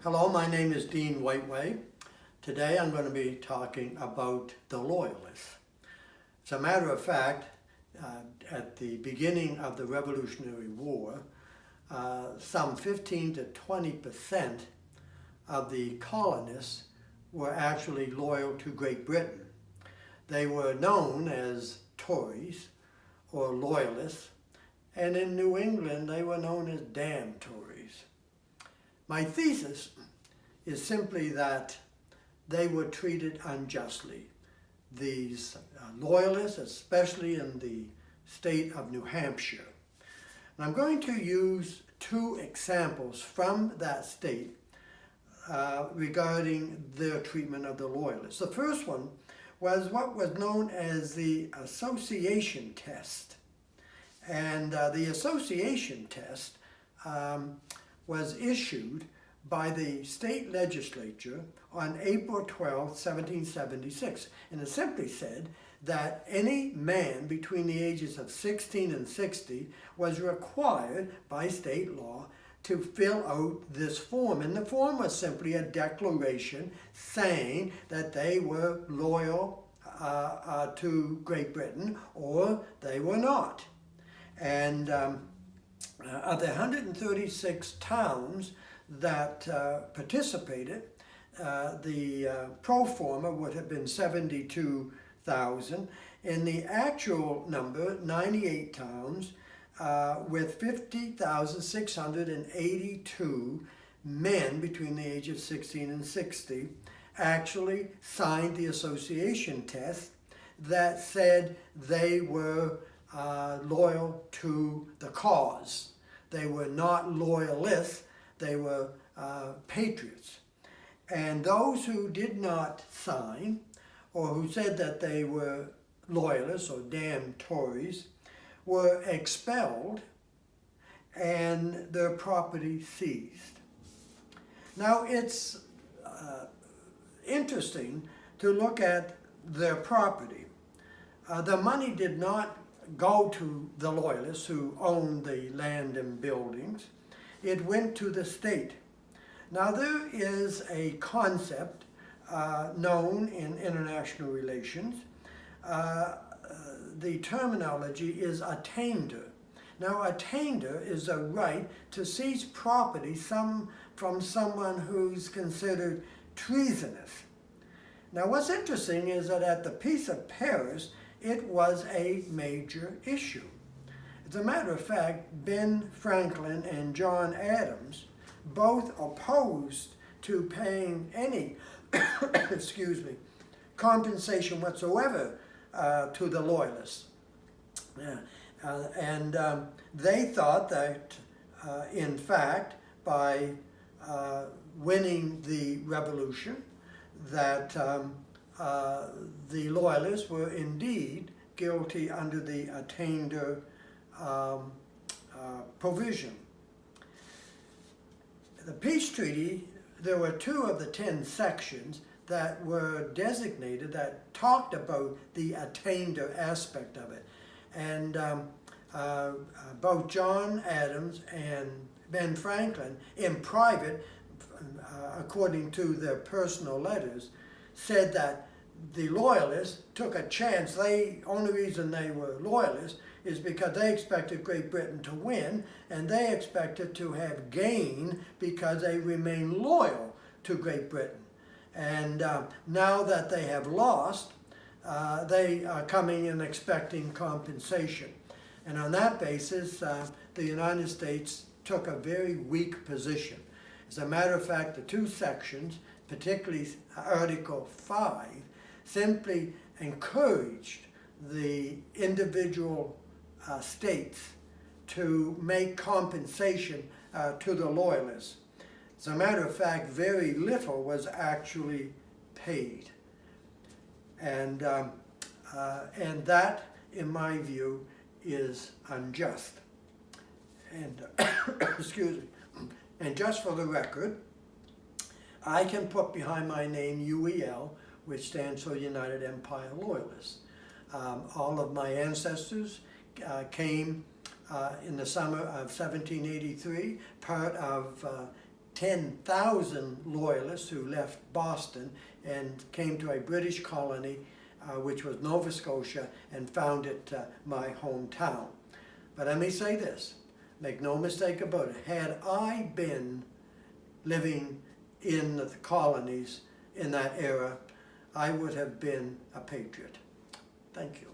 Hello, my name is Dean Whiteway. Today I'm going to be talking about the Loyalists. As a matter of fact, at the beginning of the Revolutionary War, some 15 to 20% of the colonists were actually loyal to Great Britain. They were known as Tories or Loyalists, and in New England they were known as damn Tories. My thesis is simply that they were treated unjustly. These Loyalists, especially in the state of New Hampshire. And I'm going to use two examples from that state regarding their treatment of the Loyalists. The first one was what was known as the association test. And the association test was issued by the state legislature on April 12, 1776. And it simply said that any man between the ages of 16 and 60 was required by state law to fill out this form. And the form was simply a declaration saying that they were loyal to Great Britain or they were not. And of the 136 towns that participated, the pro forma would have been 72,000. In the actual number, 98 towns with 50,682 men between the age of 16 and 60 actually signed the association test that said they were loyal to the cause. They were not loyalists, they were patriots. And those who did not sign, or who said that they were loyalists or damn Tories, were expelled and their property seized. Now it's interesting to look at their property. The money did not go to the Loyalists who owned the land and buildings. It went to the state. Now there is a concept known in international relations. The terminology is attainder. Now attainder is a right to seize property from someone who's considered treasonous. Now what's interesting is that at the Peace of Paris, it was a major issue. As a matter of fact, Ben Franklin and John Adams both opposed to paying any compensation whatsoever to the Loyalists. They thought that, in fact, by winning the revolution, that the Loyalists were indeed guilty under the attainder provision. The peace treaty, there were 2 of the 10 sections that were designated that talked about the attainder aspect of it. And both John Adams and Ben Franklin, in private, according to their personal letters, said that the Loyalists took a chance. The only reason they were Loyalists is because they expected Great Britain to win, and they expected to have gain because they remained loyal to Great Britain. And now that they have lost, they are coming and expecting compensation. And on that basis, the United States took a very weak position. As a matter of fact, the 2 sections, particularly Article 5, simply encouraged the individual states to make compensation to the Loyalists. As a matter of fact, very little was actually paid. And that, in my view, is unjust. And, excuse me, and just for the record, I can put behind my name UEL, which stands for United Empire Loyalists. All of my ancestors came in the summer of 1783, part of 10,000 Loyalists who left Boston and came to a British colony, which was Nova Scotia, and found it my hometown. But let me say this, make no mistake about it, had I been living in the colonies in that era, I would have been a patriot. Thank you.